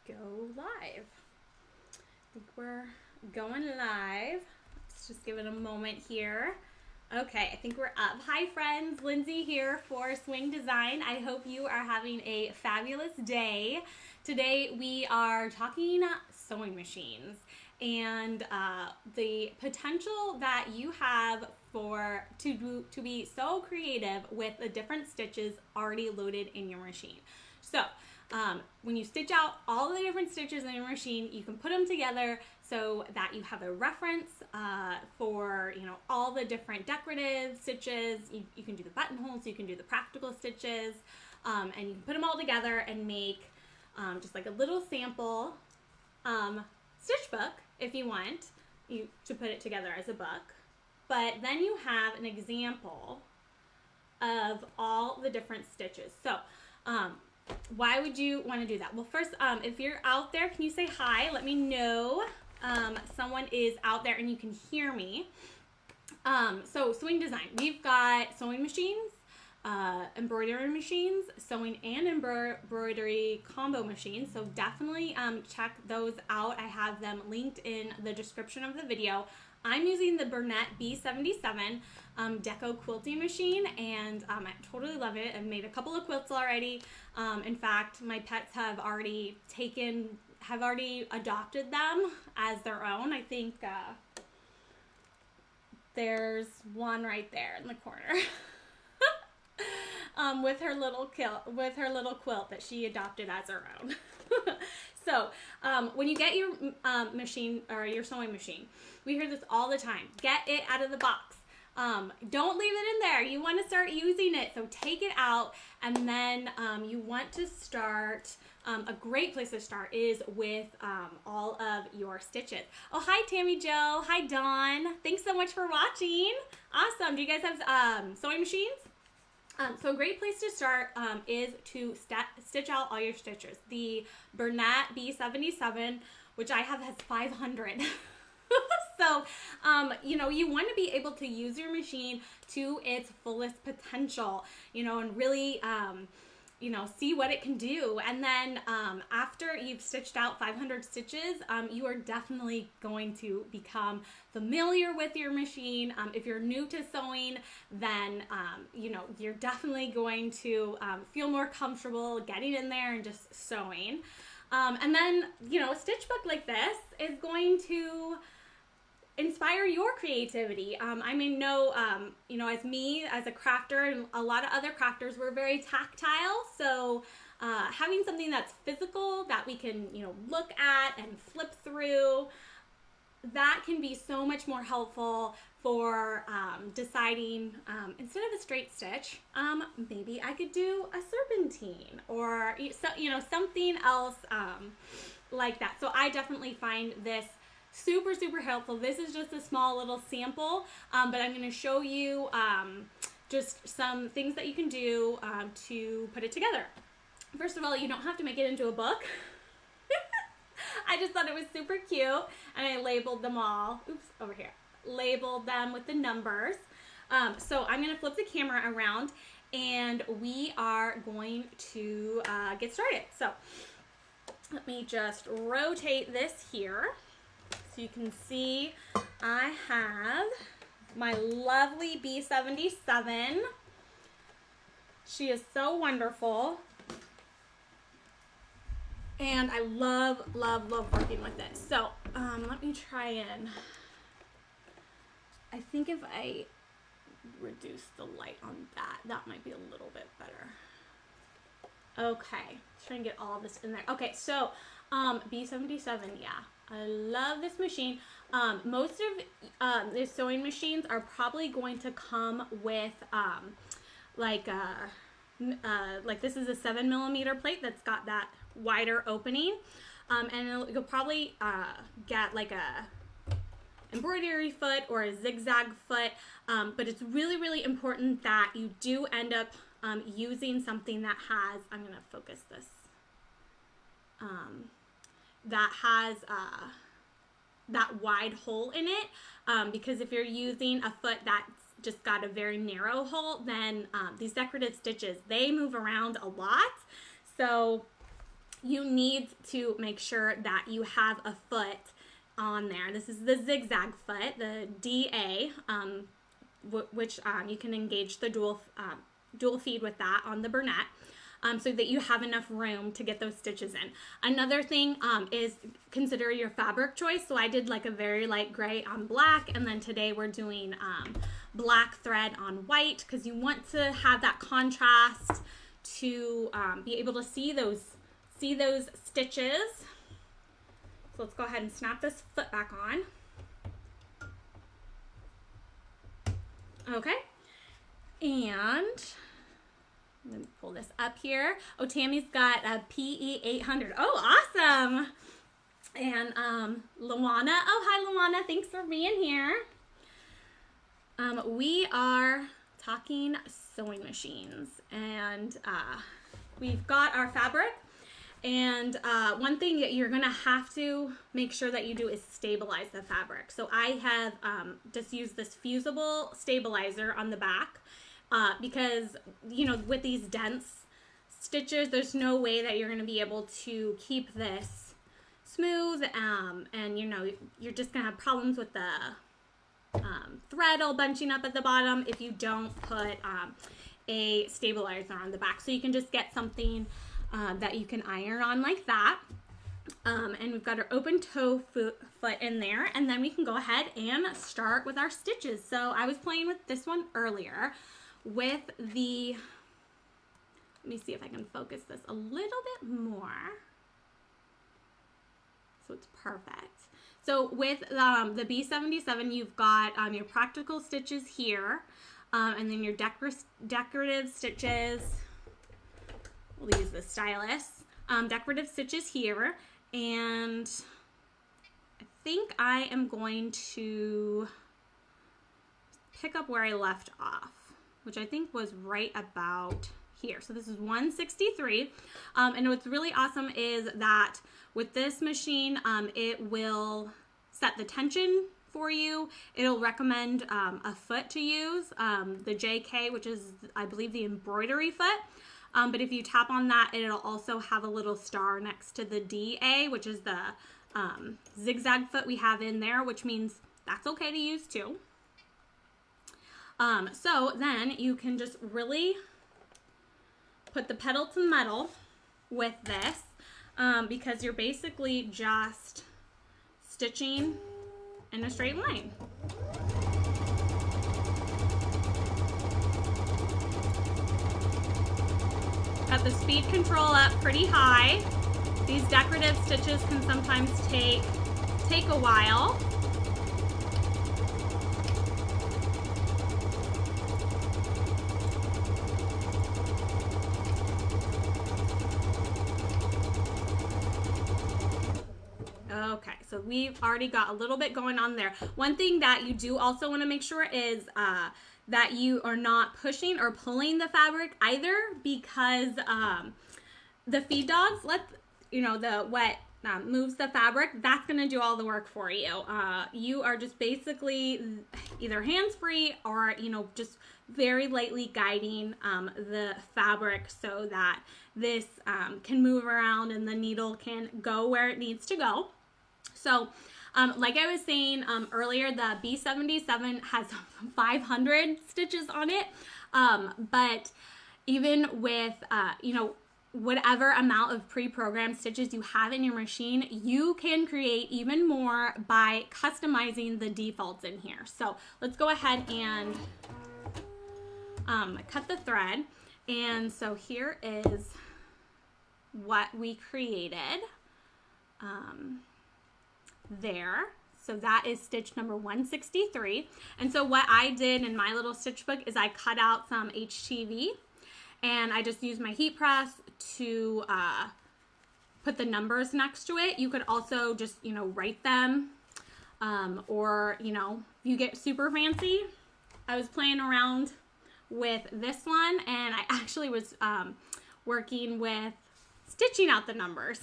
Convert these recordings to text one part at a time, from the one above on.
go live. I think we're going live. Let's just give it a moment here. Okay, I think we're up. Hi friends, Lindsay here for Swing Design. I hope you are having a fabulous day. Today we are talking sewing machines and the potential that you have to be so creative with the different stitches already loaded in your machine. So when you stitch out all the different stitches in your machine, you can put them together so that you have a reference for all the different decorative stitches. You can do the buttonholes, you can do the practical stitches, and you can put them all together and make just like a little sample stitch book if you want to put it together as a book. But then you have an example of all the different stitches. So why would you want to do that? Well, first, if you're out there, can you say hi? Let me know someone is out there and you can hear me. So Swing Design, we've got sewing machines, embroidery machines, sewing and embroidery combo machines. So definitely check those out. I have them linked in the description of the video. I'm using the Bernat B77 deco quilting machine, and I totally love it. I've made a couple of quilts already. In fact, my pets have already adopted them as their own. I think there's one right there in the corner with her little quilt that she adopted as her own. So when you get your machine or your sewing machine, we hear this all the time. Get it out of the box. Don't leave it in there. You want to start using it. So take it out, and then you want to start. A great place to start is with all of your stitches. Oh, hi Tammy Jo. Hi Dawn. Thanks so much for watching. Awesome. Do you guys have sewing machines? So a great place to start is to stitch out all your stitches. The Bernat B77, which I have, has 500. So, you want to be able to use your machine to its fullest potential, and really, see what it can do. And then after you've stitched out 500 stitches, you are definitely going to become familiar with your machine. If you're new to sewing, then, you're definitely going to feel more comfortable getting in there and just sewing. And then, a stitch book like this is going to inspire your creativity. I know, as me, as a crafter, and a lot of other crafters, we're very tactile. So having something that's physical that we can, look at and flip through, that can be so much more helpful for deciding, instead of a straight stitch, maybe I could do a serpentine or, something else like that. So I definitely find this super, super helpful. This is just a small little sample, but I'm going to show you just some things that you can do to put it together. First of all, you don't have to make it into a book. I just thought it was super cute, and I labeled them all. Oops, over here. Labeled them with the numbers. So I'm going to flip the camera around, and we are going to get started. So let me just rotate this here. So you can see I have my lovely B77. She is so wonderful. And I love, love, love working with this. So let me try and, I think if I reduce the light on that might be a little bit better. Okay, try and get all of this in there. Okay, so B77, yeah. I love this machine. Most of the sewing machines are probably going to come with like this is a 7mm plate that's got that wider opening, and you'll probably get like a embroidery foot or a zigzag foot, but it's really, really important that you do end up using something that has, I'm gonna focus this, that has that wide hole in it, because if you're using a foot that's just got a very narrow hole, then these decorative stitches, they move around a lot. So you need to make sure that you have a foot on there. This is the zigzag foot, the DA, which you can engage the dual feed with that on the Burnett. So that you have enough room to get those stitches in. Another thing is consider your fabric choice. So I did like a very light gray on black, and then today we're doing black thread on white, because you want to have that contrast to be able to see those stitches. So let's go ahead and snap this foot back on. Okay, and I'm going to pull this up here. Oh, Tammy's got a PE 800. Oh, awesome. And Luana. Oh, hi, Luana. Thanks for being here. We are talking sewing machines. And we've got our fabric. And one thing that you're going to have to make sure that you do is stabilize the fabric. So I have just used this fusible stabilizer on the back. Because, you know, with these dense stitches, there's no way that you're going to be able to keep this smooth, and, you know, you're just going to have problems with the thread all bunching up at the bottom if you don't put a stabilizer on the back. So you can just get something that you can iron on like that. And we've got our open toe foot in there, and then we can go ahead and start with our stitches. So I was playing with this one earlier with the, let me see if I can focus this a little bit more so it's perfect. So with the B77, you've got your practical stitches here, and then your decorative stitches. We'll use the stylus. Decorative stitches here, and I think I am going to pick up where I left off, which I think was right about here. So this is 163. And what's really awesome is that with this machine, it will set the tension for you. It'll recommend a foot to use, the JK, which is, I believe, the embroidery foot. But if you tap on that, it'll also have a little star next to the DA, which is the zigzag foot we have in there, which means that's okay to use too. So then you can just really put the pedal to the metal with this, because you're basically just stitching in a straight line. Got the speed control up pretty high. These decorative stitches can sometimes take a while. Okay, so we've already got a little bit going on there. One thing that you do also want to make sure is that you are not pushing or pulling the fabric either, because the feed dogs, what moves the fabric, that's going to do all the work for you. You are just basically either hands-free or, just very lightly guiding the fabric so that this can move around and the needle can go where it needs to go. So like I was saying earlier, the B77 has 500 stitches on it, but even with, whatever amount of pre-programmed stitches you have in your machine, you can create even more by customizing the defaults in here. So let's go ahead and cut the thread. And so here is what we created there. So that is stitch number 163. And so what I did in my little stitch book is I cut out some HTV, and I just used my heat press to put the numbers next to it. You could also just, write them, or, if you get super fancy. I was playing around with this one, and I actually was working with stitching out the numbers.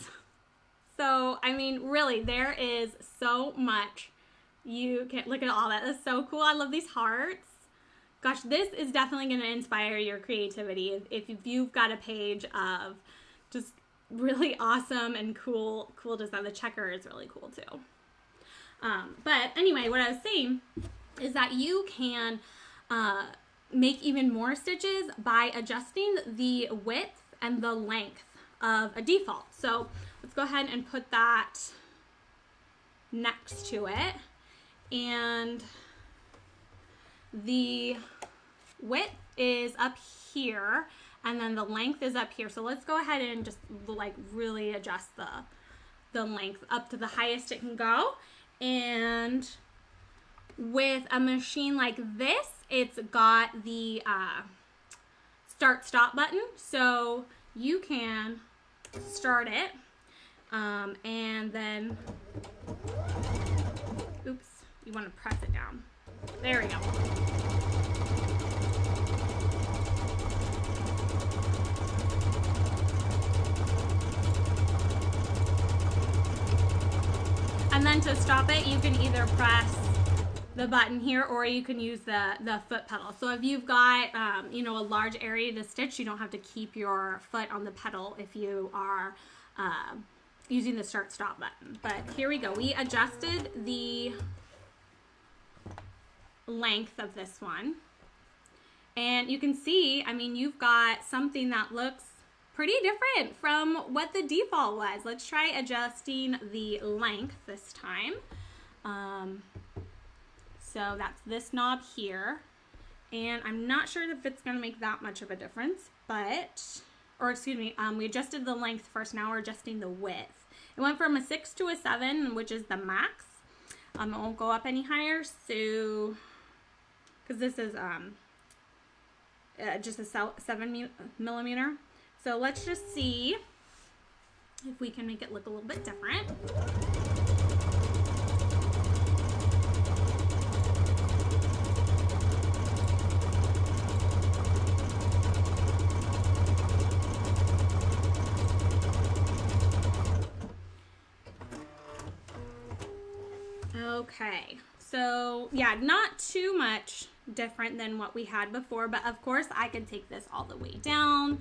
So, I mean, really, there is so much. You can look at all that. That's so cool. I love these hearts. Gosh, this is definitely going to inspire your creativity if you've got a page of just really awesome and cool design. The checker is really cool too. But anyway, what I was saying is that you can make even more stitches by adjusting the width and the length of a default. So let's go ahead and put that next to it. And the width is up here, and then the length is up here. So let's go ahead and just like really adjust the length up to the highest it can go. And with a machine like this, it's got the start stop button, so you can start it and then oops, you want to press it down. There we go. And then to stop it, you can either press the button here, or you can use the foot pedal. So if you've got you know, a large area to stitch, you don't have to keep your foot on the pedal if you are using the start stop button. But here we go. We adjusted the length of this one, and you can see, I mean, you've got something that looks pretty different from what the default was. Let's try adjusting the length this time. So that's this knob here, and I'm not sure if it's going to make that much of a difference, but, or excuse me, we adjusted the length first. Now we're adjusting the width. It went from a 6 to a 7, which is the max. It won't go up any higher, so, because this is just a 7 millimeter. So let's just see if we can make it look a little bit different. Okay, so yeah, not too much different than what we had before, but of course I could take this all the way down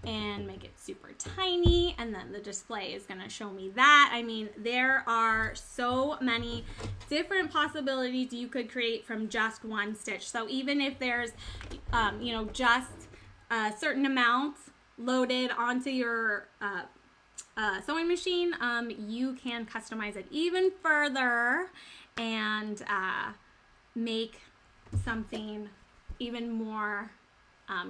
and make it super tiny, and then the display is going to show me that. I mean, there are so many different possibilities you could create from just one stitch. So even if there's you know, just a certain amount loaded onto your sewing machine, you can customize it even further and make something even more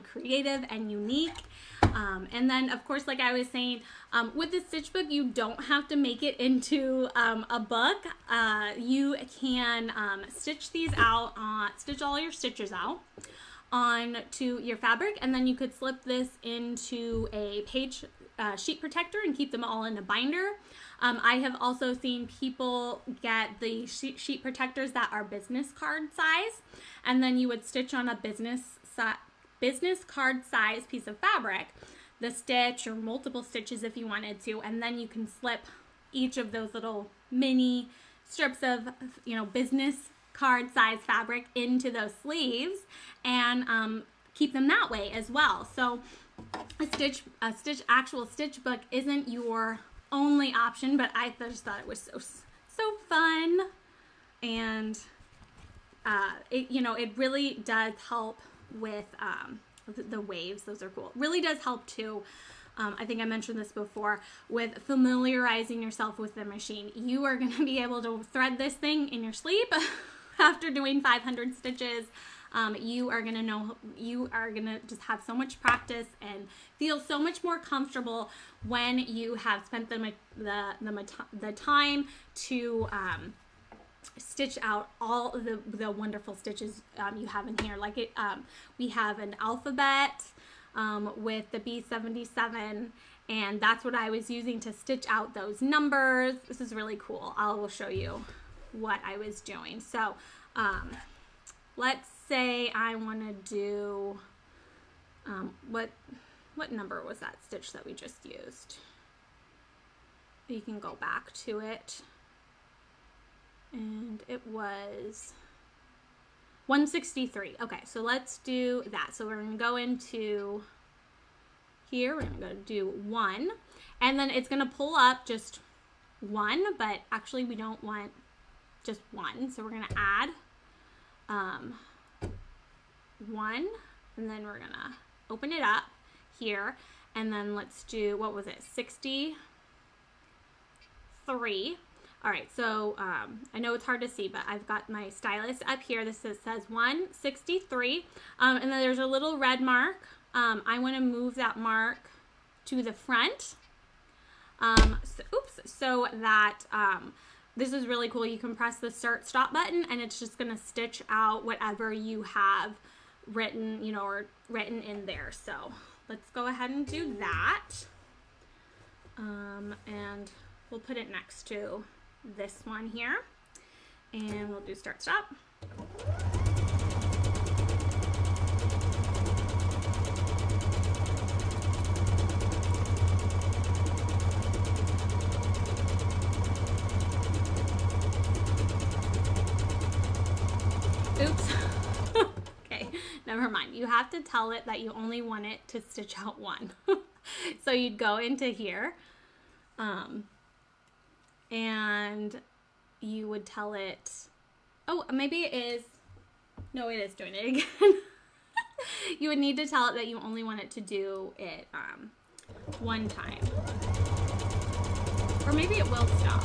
creative and unique. And then of course, like I was saying, with the stitch book, you don't have to make it into a book. You can stitch these out, stitch all your stitches out onto your fabric, and then you could slip this into a page sheet protector and keep them all in a binder. I have also seen people get the sheet protectors that are business card size, and then you would stitch on a business card size piece of fabric, the stitch or multiple stitches if you wanted to, and then you can slip each of those little mini strips of, you know, business card size fabric into those sleeves and keep them that way as well. So actual stitch book isn't your only option, but I just thought it was so fun, and it, you know, it really does help with the waves. Those are cool. It really does help too. I think I mentioned this before, with familiarizing yourself with the machine. You are going to be able to thread this thing in your sleep after doing 500 stitches. You are going to know, you are going to just have so much practice and feel so much more comfortable when you have spent the time to stitch out all the wonderful stitches you have in here. Like we have an alphabet with the B77, and that's what I was using to stitch out those numbers. This is really cool. I will show you what I was doing. So let's say I want to do what number was that stitch that we just used? You can go back to it, and it was 163. Okay, so let's do that. So we're going to go into here. We're going to do 1, and then it's going to pull up just 1, but actually we don't want just 1, so we're going to add 1, and then we're going to open it up here, and then let's do, what was it, 63. All right, so I know it's hard to see, but I've got my stylus up here. This says 163, and then there's a little red mark. I want to move that mark to the front. So that this is really cool. You can press the start stop button, and it's just gonna stitch out whatever you have written, or written in there. So let's go ahead and do that. And we'll put it next to this one here, and we'll do start stop. Oops. Okay, never mind. You have to tell it that you only want it to stitch out 1. So you'd go into here, and you would tell it, oh, maybe it is, no, it is doing it again. You would need to tell it that you only want it to do it 1 time. Or maybe it will stop.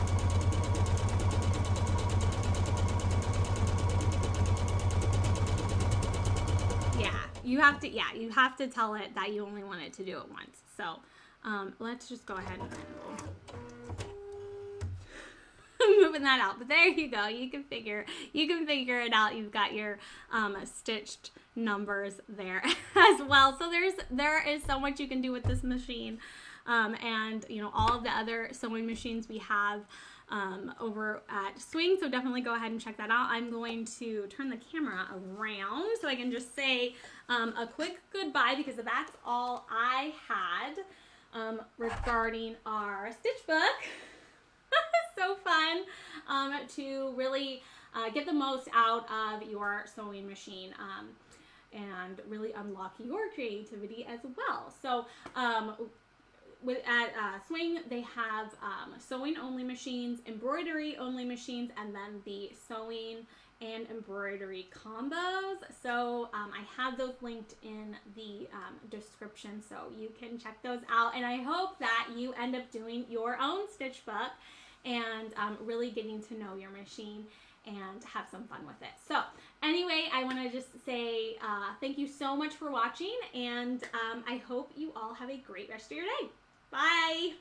You have to tell it that you only want it to do it once. So let's just go ahead and we'll moving that out. But there you go. You can figure it out. You've got your stitched numbers there as well. So there is so much you can do with this machine, and all of the other sewing machines we have over at Swing, so definitely go ahead and check that out. I'm going to turn the camera around so I can just say a quick goodbye, because that's all I had regarding our stitch book. So fun to really get the most out of your sewing machine and really unlock your creativity as well. So at Swing, they have sewing only machines, embroidery only machines, and then the sewing and embroidery combos. So I have those linked in the description, so you can check those out. And I hope that you end up doing your own stitch book and really getting to know your machine and have some fun with it. So anyway, I want to just say thank you so much for watching, and I hope you all have a great rest of your day. Bye!